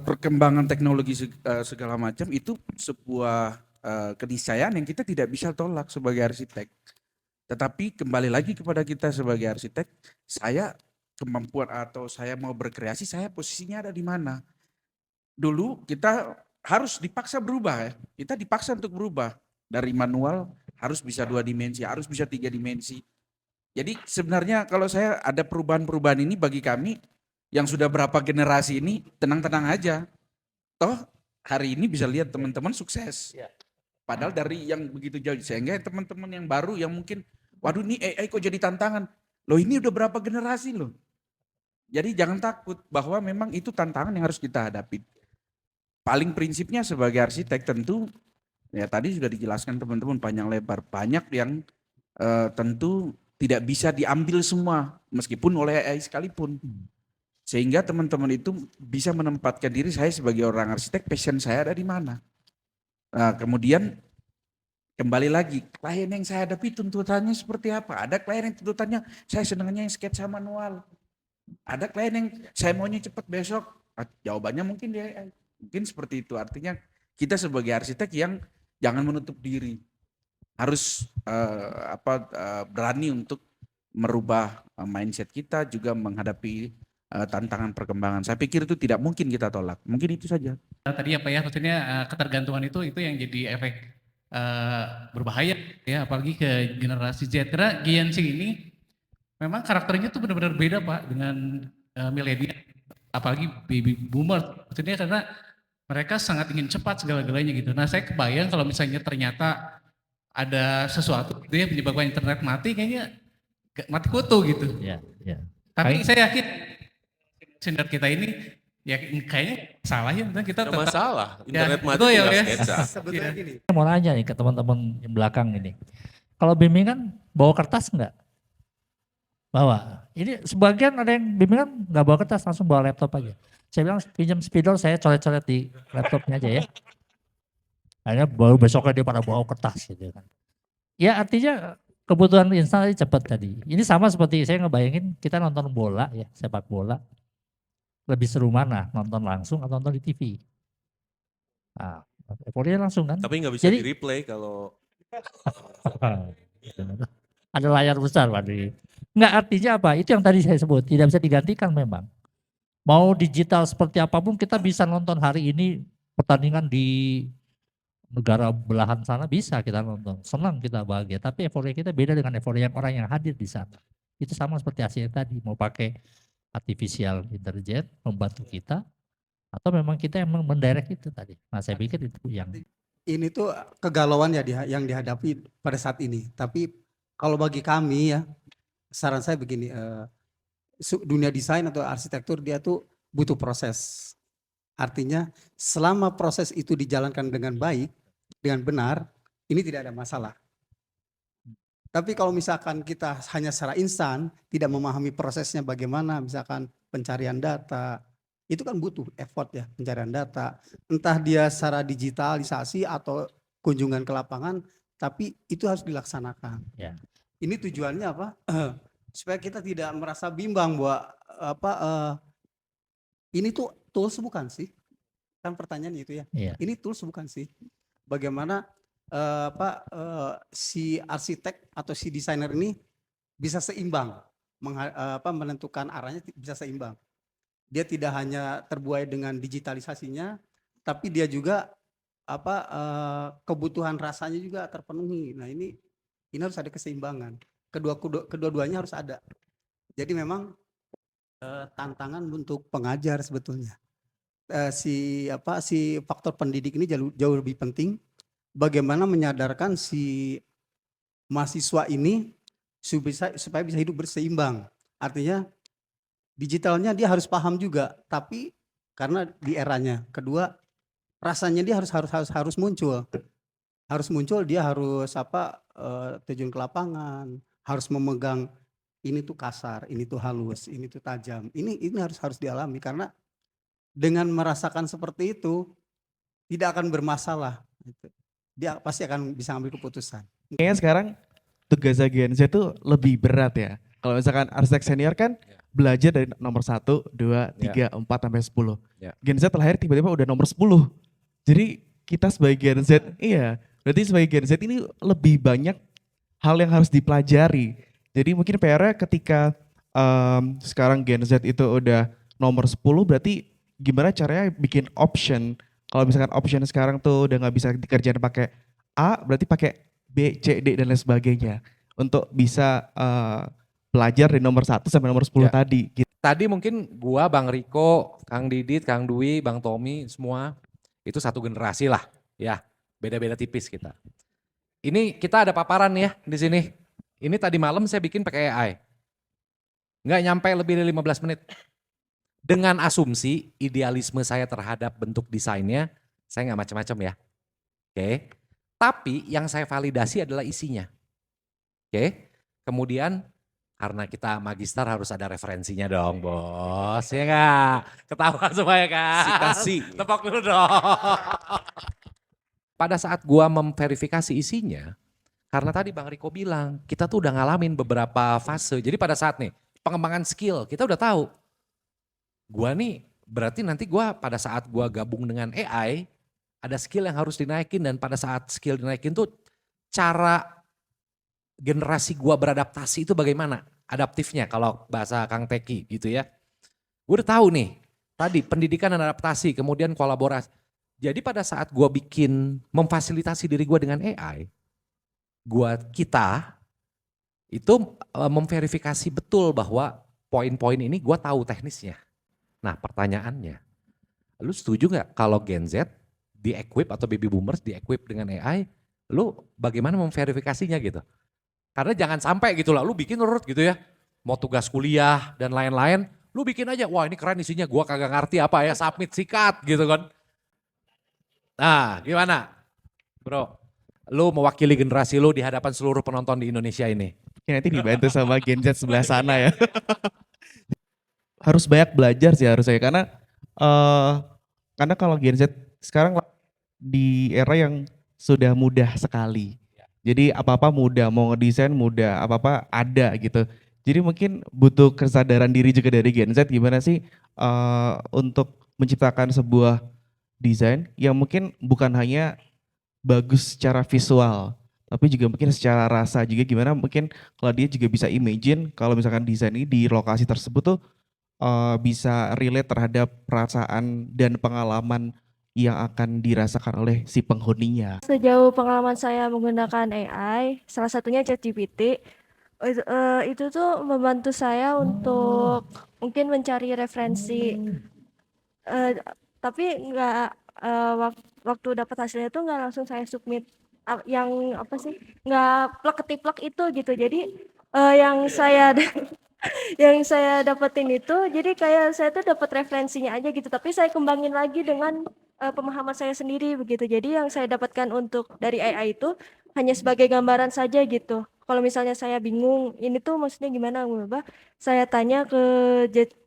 Perkembangan teknologi segala macam itu sebuah keniscayaan yang kita tidak bisa tolak sebagai arsitek. Tetapi kembali lagi kepada kita sebagai arsitek, saya kemampuan atau saya mau berkreasi, saya posisinya ada di mana. Dulu kita harus dipaksa berubah ya, kita dipaksa untuk berubah. Dari manual harus bisa 2 dimensi, harus bisa 3 dimensi. Jadi sebenarnya kalau saya ada perubahan-perubahan ini bagi kami yang sudah berapa generasi ini tenang-tenang aja. Toh hari ini bisa lihat teman-teman sukses. Padahal dari yang begitu jauh, sehingga teman-teman yang baru yang mungkin, waduh ini AI kok jadi tantangan. Loh ini udah berapa generasi loh. Jadi jangan takut bahwa memang itu tantangan yang harus kita hadapi. Paling prinsipnya sebagai arsitek tentu, ya tadi sudah dijelaskan teman-teman panjang lebar. Banyak yang tentu tidak bisa diambil semua, meskipun oleh AI sekalipun. Sehingga teman-teman itu bisa menempatkan diri saya sebagai orang arsitek, passion saya ada di mana. Nah, kemudian kembali lagi, klien yang saya hadapi tuntutannya seperti apa? Ada klien yang tuntutannya saya senangnya yang sketsa manual. Ada klien yang saya maunya cepat besok. Jawabannya mungkin dia mungkin seperti itu. Artinya kita sebagai arsitek yang jangan menutup diri. Harus berani untuk merubah mindset kita, juga menghadapi tantangan perkembangan. Saya pikir itu tidak mungkin kita tolak. Mungkin itu saja. Tadi apa ya, maksudnya ketergantungan itu yang jadi efek berbahaya ya, apalagi ke generasi Z. Karena Gen Z ini memang karakternya tuh benar-benar beda Pak dengan milenial, apalagi baby boomer. Maksudnya karena mereka sangat ingin cepat segala-galanya gitu. Nah saya kebayang kalau misalnya ternyata ada sesuatu gitu ya menyebabkan internet mati, kayaknya mati kutu gitu. Ya, ya. Tapi saya yakin senior kita ini ya kayaknya salah ya, kita tetap masalah. Internet ya, mati betul ya, tinggal ya. sketsa. Sebetulnya gini. Saya mau nanya nih ke teman-teman yang belakang ini. Kalau bimbingan bawa kertas enggak? Bawa. Ini sebagian ada yang bimbingan enggak bawa kertas, langsung bawa laptop aja. Saya bilang pinjam spidol, saya coret-coret di laptopnya aja ya. Akhirnya baru besoknya dia pada bawa kertas gitu kan. Ya artinya kebutuhan instan tadi cepat tadi. Ini sama seperti saya ngebayangin kita nonton bola ya, sepak bola. Lebih seru mana, nonton langsung atau nonton di TV? Nah, euforianya langsung kan. Tapi nggak bisa Jadi, di replay kalau ada layar besar Pak. Enggak, artinya apa? Itu yang tadi saya sebut, tidak bisa digantikan memang. Mau digital seperti apapun kita bisa nonton hari ini pertandingan di negara belahan sana bisa kita nonton. Senang kita bahagia, tapi euforia kita beda dengan euforia orang yang hadir di sana. Itu sama seperti hasilnya tadi, mau pakai artificial intelligence membantu kita atau memang kita yang mendirect itu tadi. Nah saya pikir itu yang ini tuh kegalauan ya yang dihadapi pada saat ini. Tapi kalau bagi kami ya, saran saya begini, dunia desain atau arsitektur dia tuh butuh proses. Artinya selama proses itu dijalankan dengan baik, dengan benar, ini tidak ada masalah. Tapi kalau misalkan kita hanya secara instan, tidak memahami prosesnya bagaimana, misalkan pencarian data, itu kan butuh effort ya pencarian data. Entah dia secara digitalisasi atau kunjungan ke lapangan, tapi itu harus dilaksanakan. ya. Ini tujuannya apa? Supaya kita tidak merasa bimbang bahwa ini tuh tools bukan sih? Kan pertanyaannya itu ya. Iya. Ini tools bukan sih? Bagaimana si arsitek atau si desainer ini bisa seimbang, menentukan arahnya bisa seimbang. Dia tidak hanya terbuai dengan digitalisasinya, tapi dia juga kebutuhan rasanya juga terpenuhi. Nah ini harus ada keseimbangan. Kedua-duanya harus ada. Jadi memang tantangan untuk pengajar sebetulnya. Si faktor pendidik ini jauh lebih penting. Bagaimana menyadarkan si mahasiswa ini supaya bisa hidup berseimbang. Artinya digitalnya dia harus paham juga, tapi karena di eranya. Kedua, rasanya dia harus muncul. Harus muncul, dia harus terjun ke lapangan, harus memegang ini tuh kasar, ini tuh halus, ini tuh tajam. Ini harus dialami karena dengan merasakan seperti itu tidak akan bermasalah. Dia pasti akan bisa ambil keputusan. Kayaknya sekarang tugas Gen Z itu lebih berat ya. Kalau misalkan arsitek senior kan belajar dari nomor 1, 2, 3, 4 sampai 10. Ya. Gen Z lahir tiba-tiba udah nomor 10. Jadi kita sebagai Gen Z, berarti sebagai Gen Z ini lebih banyak hal yang harus dipelajari. Jadi mungkin PR-nya ketika sekarang Gen Z itu udah nomor 10, berarti gimana caranya bikin option. Kalau misalkan option sekarang tuh udah nggak bisa dikerjain pakai A, berarti pakai B, C, D dan lain sebagainya. Untuk bisa belajar dari nomor 1 sampai nomor 10 Ya. tadi. Gitu. Tadi mungkin gua, Bang Riko, Kang Didit, Kang Dwi, Bang Tommy semua itu satu generasi lah ya. Beda-beda tipis kita. Ini kita ada paparan ya di sini. Ini tadi malam saya bikin pakai AI. Nggak nyampe lebih dari 15 menit. Dengan asumsi idealisme saya terhadap bentuk desainnya, saya nggak macam-macam ya. Oke. Tapi yang saya validasi adalah isinya. Oke. Kemudian karena kita magister harus ada referensinya dong bos, ya nggak? Ketawa semua ya kan? Citasi. Tepok dulu dong. Pada saat gua memverifikasi isinya, karena tadi Bang Riko bilang, kita tuh udah ngalamin beberapa fase. Jadi pada saat nih, pengembangan skill, kita udah tahu. Gua nih, berarti nanti gua pada saat gua gabung dengan AI, ada skill yang harus dinaikin dan pada saat skill dinaikin tuh cara generasi gua beradaptasi itu bagaimana adaptifnya kalau bahasa Kang Teki gitu ya. Gue udah tahu nih tadi pendidikan dan adaptasi kemudian kolaborasi. Jadi pada saat gua bikin memfasilitasi diri gua dengan AI, kita itu memverifikasi betul bahwa poin-poin ini gua tahu teknisnya. Nah pertanyaannya, lu setuju nggak kalau Gen Z di-equip atau baby boomers di-equip dengan AI, lu bagaimana memverifikasinya gitu? Karena jangan sampai gitu lah, lu bikin urut gitu ya, mau tugas kuliah dan lain-lain, lu bikin aja, wah ini keren isinya, gua kagak ngerti apa ya, submit sikat gitu kan. Nah gimana bro, lu mewakili generasi lu di hadapan seluruh penonton di Indonesia ini. Nanti dibantu sama Gen Z sebelah sana ya. Harus banyak belajar sih harusnya karena kalau Gen Z sekarang di era yang sudah mudah sekali. Jadi apa-apa mudah, mau ngedesain mudah, apa-apa ada gitu. Jadi mungkin butuh kesadaran diri juga dari Gen Z gimana sih untuk menciptakan sebuah desain yang mungkin bukan hanya bagus secara visual, tapi juga mungkin secara rasa juga gimana mungkin kalau dia juga bisa imagine kalau misalkan desain ini di lokasi tersebut tuh bisa relate terhadap perasaan dan pengalaman yang akan dirasakan oleh si penghuninya. Sejauh pengalaman saya menggunakan AI, salah satunya ChatGPT, itu tuh membantu saya untuk mungkin mencari referensi, tapi nggak waktu dapat hasilnya tuh nggak langsung saya submit yang apa sih, nggak plek ketiplek itu gitu. Jadi yang saya yang saya dapetin itu, jadi kayak saya tuh dapat referensinya aja gitu, tapi saya kembangin lagi dengan pemahaman saya sendiri begitu. Jadi yang saya dapatkan untuk dari AI itu hanya sebagai gambaran saja gitu. Kalau misalnya saya bingung, ini tuh maksudnya gimana, saya tanya ke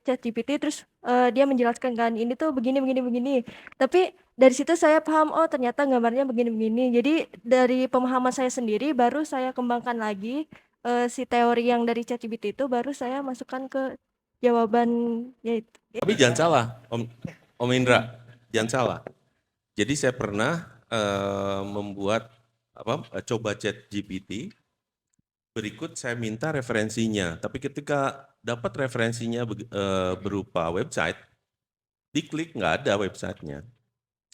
ChatGPT terus dia menjelaskan kan, ini tuh begini begini begini. Tapi dari situ saya paham, oh ternyata gambarnya begini begini. Jadi dari pemahaman saya sendiri baru saya kembangkan lagi si teori yang dari ChatGPT itu baru saya masukkan ke jawaban yaitu. Tapi jangan salah, Om Indra, jangan salah. Jadi saya pernah membuat coba ChatGPT, berikut saya minta referensinya. Tapi ketika dapat referensinya berupa website, diklik nggak ada websitenya.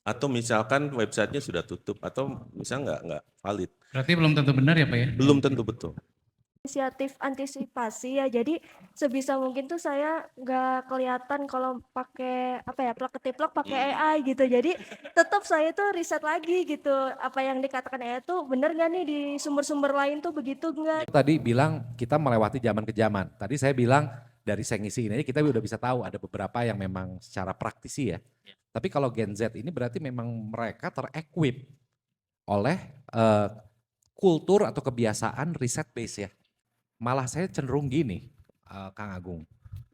Atau misalkan websitenya sudah tutup atau misalnya nggak valid. Berarti belum tentu benar ya Pak ya? Belum tentu betul. Inisiatif antisipasi ya, jadi sebisa mungkin tuh saya nggak kelihatan kalau pakai apa ya, plek ketiplek pakai AI gitu. Jadi tetap saya tuh riset lagi gitu, apa yang dikatakan AI tuh bener nggak nih di sumber-sumber lain tuh begitu nggak. Tadi bilang kita melewati zaman ke zaman. Tadi saya bilang dari saya ngisi ini aja kita udah bisa tahu ada beberapa yang memang secara praktisi ya. Tapi kalau Gen Z ini berarti memang mereka ter-equip oleh kultur atau kebiasaan riset base ya. Malah saya cenderung gini, Kang Agung.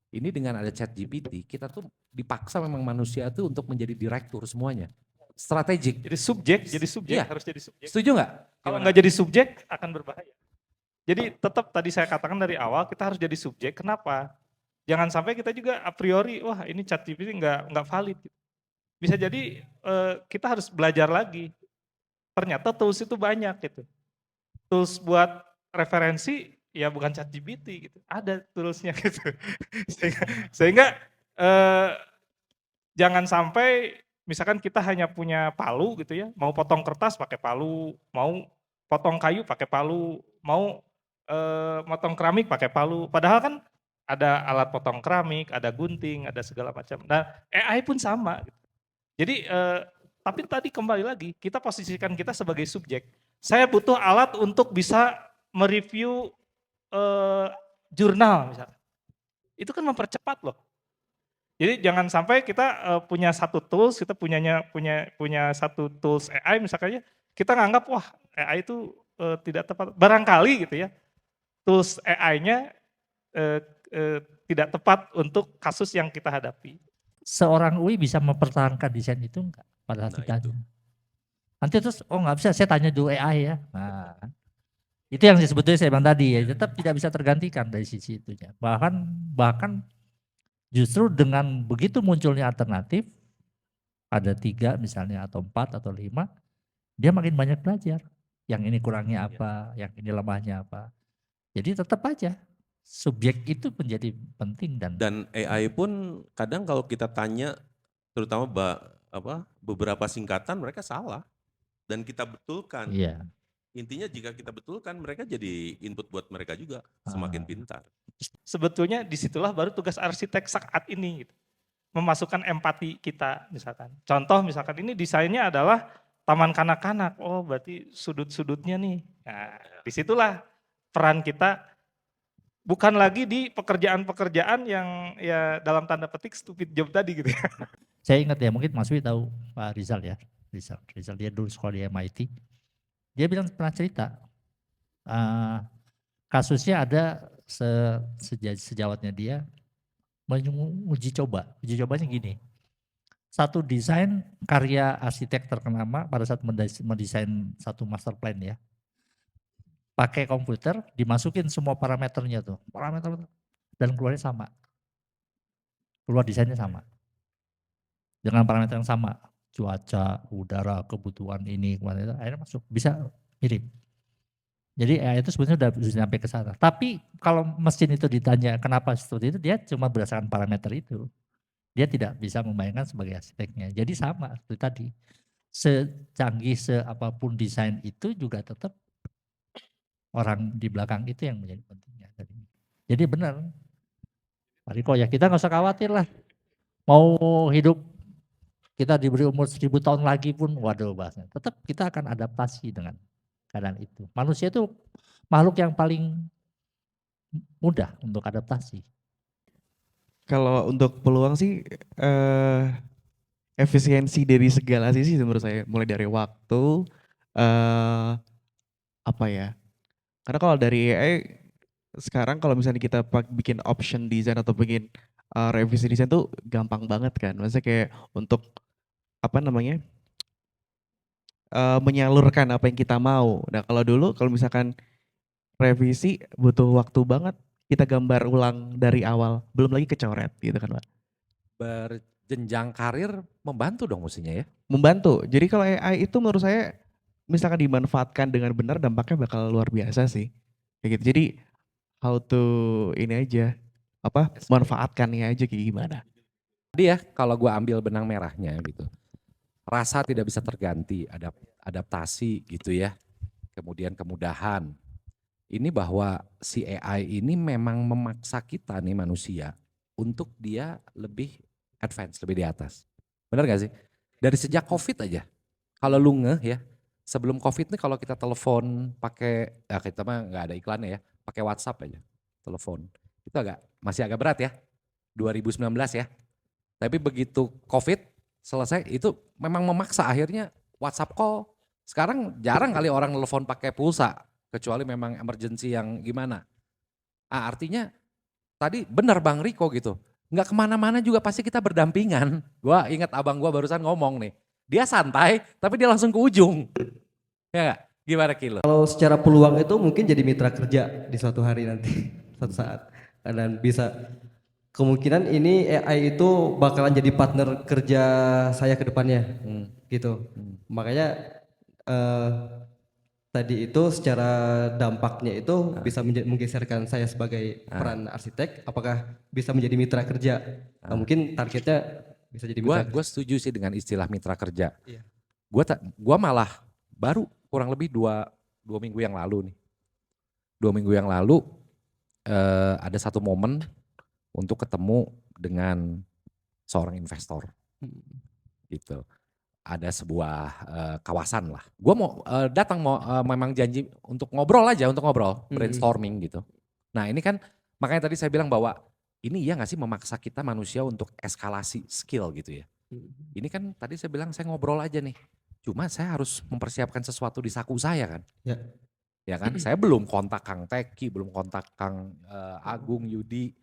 Ini dengan ada ChatGPT, kita tuh dipaksa memang manusia tuh untuk menjadi direktur semuanya. Strategik. Jadi subjek Iya. harus jadi subjek. Setuju nggak? Kalau nggak jadi subjek akan berbahaya. Jadi tetap tadi saya katakan dari awal kita harus jadi subjek. Kenapa? jangan sampai kita juga a priori, wah ini ChatGPT nggak valid. Bisa jadi kita harus belajar lagi. Ternyata tools itu banyak gitu. Tools buat referensi ya bukan ChatGPT gitu. Ada toolsnya gitu. Sehingga jangan sampai misalkan kita hanya punya palu gitu ya, mau potong kertas pakai palu, mau potong kayu pakai palu, mau motong keramik pakai palu. Padahal kan ada alat potong keramik, ada gunting, ada segala macam. Nah AI pun sama. Gitu. Jadi tapi tadi kembali lagi kita posisikan kita sebagai subjek. Saya butuh alat untuk bisa mereview jurnal misalnya. Itu kan mempercepat loh. Jadi jangan sampai kita punya satu tools, kita punya satu tools AI misalnya, kita nganggap wah AI itu tidak tepat. Barangkali gitu ya, tools AI-nya tidak tepat untuk kasus yang kita hadapi. Seorang UI bisa mempertahankan desain itu enggak pada saat ditanya? Nanti terus, oh nggak bisa, saya tanya dulu AI ya. Nah, itu yang sebetulnya saya bilang tadi ya, tetap tidak bisa tergantikan dari sisi itunya. Bahkan justru dengan begitu munculnya alternatif, ada 3 misalnya atau 4 atau 5, dia makin banyak belajar. Yang ini kurangnya apa, yang ini lemahnya apa. Jadi tetap aja subjek itu menjadi penting Dan AI pun kadang kalau kita tanya, terutama beberapa singkatan mereka salah dan kita betulkan. Iya. Intinya jika kita betulkan mereka jadi input buat mereka juga semakin pintar. Sebetulnya disitulah baru tugas arsitek saat ini, gitu. Memasukkan empati kita misalkan. Contoh misalkan ini desainnya adalah taman kanak-kanak, oh berarti sudut-sudutnya nih. Nah, disitulah peran kita. Bukan lagi di pekerjaan-pekerjaan yang ya dalam tanda petik stupid job tadi gitu ya. Saya ingat ya, mungkin Mas Wi tahu Pak Rizal ya. Rizal dia dulu sekolah di MIT. Dia bilang pernah cerita, kasusnya ada sejawatnya dia menguji coba. Uji cobanya gini, satu desain karya arsitek terkenal pada saat mendesain satu master plan ya. Pakai komputer, dimasukin semua parameternya tuh, dan keluarnya sama. Keluar desainnya sama. Dengan parameter yang sama, cuaca, udara, kebutuhan ini, kemana, akhirnya masuk, bisa mirip. Jadi AI itu sebenarnya sudah sampai ke sana. Tapi kalau mesin itu ditanya kenapa seperti itu, dia cuma berdasarkan parameter itu. Dia tidak bisa membayangkan sebagai arsiteknya. Jadi sama seperti tadi. Secanggih seapapun desain itu juga tetap orang di belakang itu yang menjadi pentingnya. Jadi benar, Pak Riko ya kita nggak usah khawatir lah. Mau hidup kita diberi umur 1000 tahun lagi pun, waduh bahasnya. Tetap kita akan adaptasi dengan keadaan itu. Manusia itu makhluk yang paling mudah untuk adaptasi. Kalau untuk peluang sih efisiensi dari segala sisi menurut saya, mulai dari waktu, apa ya? Karena kalau dari AI sekarang kalau misalnya kita bikin option design atau bikin revisi desain tuh gampang banget kan. Maksudnya kayak untuk apa namanya? Menyalurkan apa yang kita mau. Nah, kalau dulu kalau misalkan revisi butuh waktu banget, kita gambar ulang dari awal, belum lagi kecoret gitu kan, Pak. Berjenjang karir membantu dong mestinya ya. Membantu. Jadi kalau AI itu menurut saya misalkan dimanfaatkan dengan benar dampaknya bakal luar biasa sih. Kayak gitu. Jadi how to ini aja manfaatkannya aja kayak gimana. Tadi ya kalau gue ambil benang merahnya gitu. Rasa tidak bisa terganti, adaptasi gitu ya. Kemudian kemudahan. Ini bahwa si AI ini memang memaksa kita nih manusia untuk dia lebih advance, lebih di atas. Benar gak sih? Dari sejak COVID aja. Kalau lu ngeh ya, sebelum COVID nih kalau kita telepon pakai, ya kita mah gak ada iklannya ya, pakai WhatsApp aja, telepon. Itu masih agak berat ya, 2019 ya. Tapi begitu COVID selesai itu memang memaksa akhirnya WhatsApp call. Sekarang jarang kali orang telepon pakai pulsa, kecuali memang emergency yang gimana. Artinya tadi benar Bang Riko gitu, nggak kemana-mana juga pasti kita berdampingan. Gua ingat abang gua barusan ngomong nih, dia santai tapi dia langsung ke ujung. Ya gak? Gimana Kilo? Kalau secara peluang itu mungkin jadi mitra kerja di suatu hari nanti, suatu saat. Dan bisa kemungkinan ini AI itu bakalan jadi partner kerja saya ke depannya, gitu. Makanya tadi itu secara dampaknya itu bisa menggeserkan saya sebagai peran arsitek, apakah bisa menjadi mitra kerja? Nah, mungkin targetnya bisa jadi mitra kerja. Gue setuju sih dengan istilah mitra kerja. Iya. Gua malah baru kurang lebih dua minggu yang lalu nih. 2 minggu yang lalu ada satu momen untuk ketemu dengan seorang investor. Gitu. Ada sebuah kawasan lah. Gue mau datang memang janji untuk ngobrol aja, brainstorming gitu. Nah ini kan makanya tadi saya bilang bahwa ini iya gak sih memaksa kita manusia untuk eskalasi skill gitu ya. Ini kan tadi saya bilang saya ngobrol aja nih. Cuma saya harus mempersiapkan sesuatu di saku saya kan. Ya. Ya kan, saya belum kontak Kang Teki, belum kontak Kang Agung, Yudi,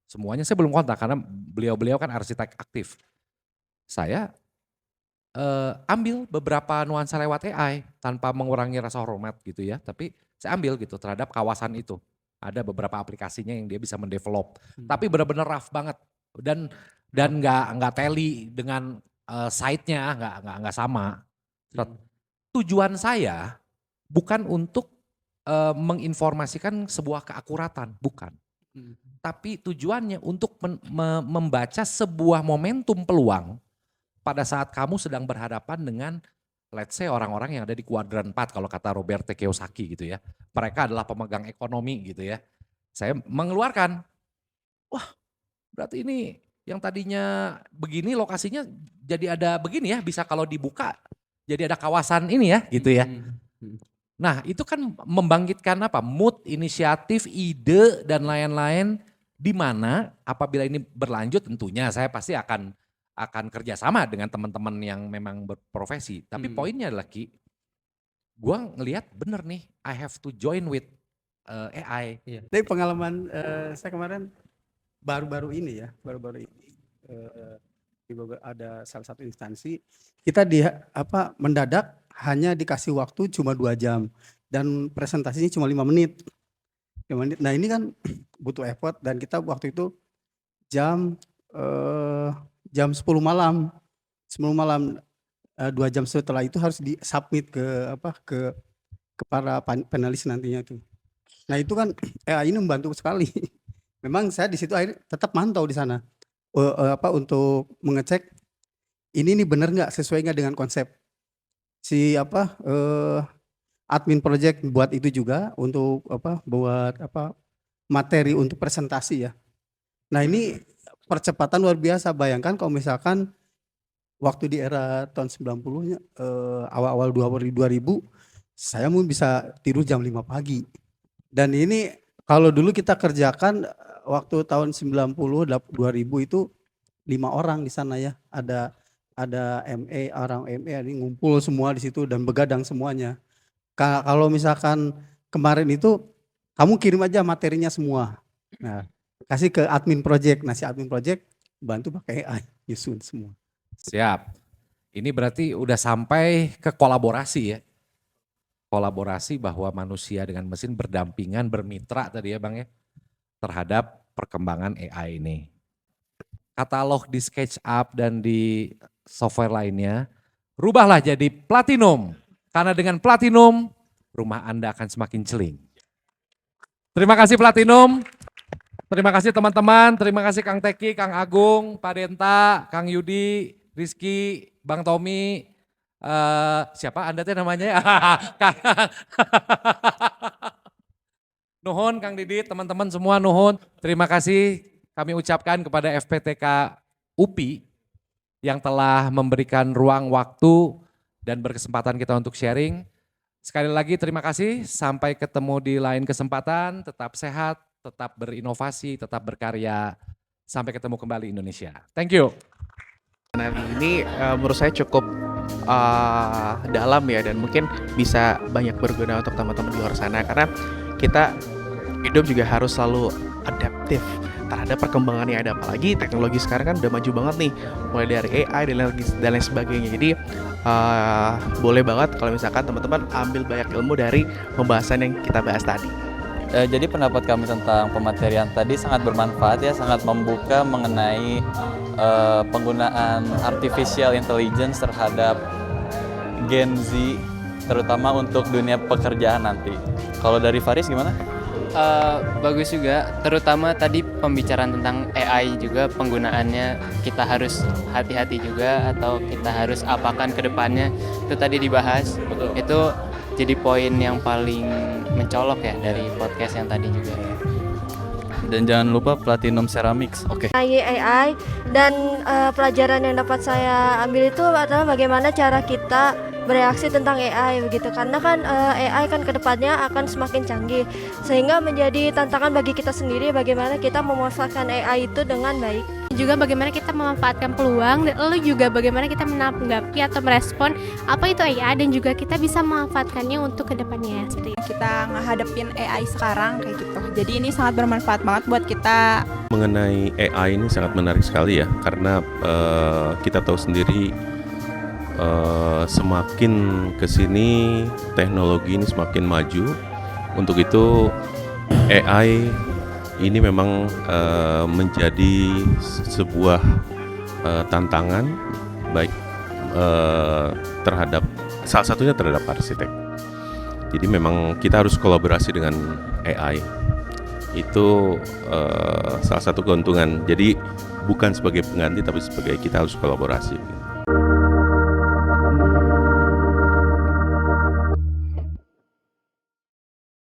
semuanya saya belum kontak karena beliau-beliau kan arsitek aktif. Saya ambil beberapa nuansa lewat AI tanpa mengurangi rasa hormat gitu ya, tapi saya ambil gitu terhadap kawasan itu. Ada beberapa aplikasinya yang dia bisa mendevelop, tapi benar-benar rough banget dan nggak tally dengan site-nya, nggak sama. Tujuan saya bukan untuk menginformasikan sebuah keakuratan, bukan. Tapi tujuannya untuk membaca sebuah momentum peluang pada saat kamu sedang berhadapan dengan let's say orang-orang yang ada di kuadran 4 kalau kata Robert T. Kiyosaki gitu ya. Mereka adalah pemegang ekonomi gitu ya. Saya mengeluarkan, wah berarti ini yang tadinya begini lokasinya jadi ada begini ya, bisa kalau dibuka jadi ada kawasan ini ya gitu ya. Nah itu kan membangkitkan apa? Mood, inisiatif, ide dan lain-lain di mana apabila ini berlanjut tentunya saya pasti akan kerjasama dengan teman-teman yang memang berprofesi. Tapi poinnya adalah Ki, gue ngelihat bener nih I have to join with AI. Iya. Dari pengalaman saya kemarin baru-baru ini ada salah satu instansi kita mendadak hanya dikasih waktu cuma 2 jam dan presentasinya cuma 5 menit. Nah ini kan butuh effort dan kita waktu itu jam 10 malam. 10 malam 2 jam setelah itu harus di-submit ke para panelis nantinya itu. Nah itu kan AI ini membantu sekali. Memang saya di situ akhirnya tetap mantau di sana untuk mengecek ini benar nggak sesuai nggak dengan konsep si admin project buat itu juga untuk buat materi untuk presentasi ya. Nah ini percepatan luar biasa. Bayangkan kalau misalkan waktu di era tahun 90-nya awal-awal 2000 saya mau bisa tidur jam 5 pagi. Dan ini kalau dulu kita kerjakan waktu tahun 90 2000 itu 5 orang di sana ya. Ada MA, orang MA ini ngumpul semua di situ dan begadang semuanya. Kalau misalkan kemarin itu kamu kirim aja materinya semua. Nah, kasih ke admin project. Nah, si admin project bantu pakai AI nyusun semua. Siap. Ini berarti udah sampai ke kolaborasi ya. Kolaborasi bahwa manusia dengan mesin berdampingan, bermitra tadi ya Bang ya. Terhadap perkembangan AI ini. Katalog di SketchUp dan di software lainnya, rubahlah jadi Platinum. Karena dengan Platinum, rumah Anda akan semakin celing. Terima kasih Platinum. Terima kasih teman-teman, terima kasih Kang Teki, Kang Agung, Pak Denta, Kang Yudi, Rizky, Bang Tommy, siapa Anda teh namanya? Nuhun Kang Didit, teman-teman semua nuhun. Terima kasih kami ucapkan kepada FPTK UPI yang telah memberikan ruang waktu dan berkesempatan kita untuk sharing. Sekali lagi terima kasih, sampai ketemu di lain kesempatan, tetap sehat, tetap berinovasi, tetap berkarya. Sampai ketemu kembali Indonesia. Thank you. Nah ini menurut saya cukup dalam ya dan mungkin bisa banyak berguna untuk teman-teman di luar sana karena kita hidup juga harus selalu adaptif terhadap perkembangan yang ada, apalagi teknologi sekarang kan udah maju banget nih, mulai dari AI dan lain sebagainya. Jadi boleh banget kalau misalkan teman-teman ambil banyak ilmu dari pembahasan yang kita bahas tadi. Jadi pendapat kami tentang pematerian tadi sangat bermanfaat ya, sangat membuka mengenai penggunaan artificial intelligence terhadap Gen Z, terutama untuk dunia pekerjaan nanti. Kalau dari Faris gimana? Bagus juga, terutama tadi pembicaraan tentang AI juga penggunaannya kita harus hati-hati juga atau kita harus apakan ke depannya, itu tadi dibahas. Betul. Itu jadi poin yang paling mencolok ya dari podcast yang tadi juga. Dan jangan lupa Platinum Ceramics. Oke. AI dan pelajaran yang dapat saya ambil itu adalah bagaimana cara kita bereaksi tentang AI begitu, karena kan AI kan kedepannya akan semakin canggih sehingga menjadi tantangan bagi kita sendiri bagaimana kita memanfaatkan AI itu dengan baik. Juga bagaimana kita memanfaatkan peluang, dan lalu juga bagaimana kita menanggapi atau merespon apa itu AI dan juga kita bisa memanfaatkannya untuk kedepannya. Seperti kita ngehadapin AI sekarang kayak gitu. Jadi ini sangat bermanfaat banget buat kita. Mengenai AI ini sangat menarik sekali ya, karena kita tahu sendiri semakin kesini teknologi ini semakin maju. Untuk itu AI ini memang menjadi sebuah tantangan baik terhadap salah satunya terhadap arsitek. Jadi memang kita harus kolaborasi dengan AI. Itu salah satu keuntungan. Jadi bukan sebagai pengganti tapi sebagai kita harus kolaborasi.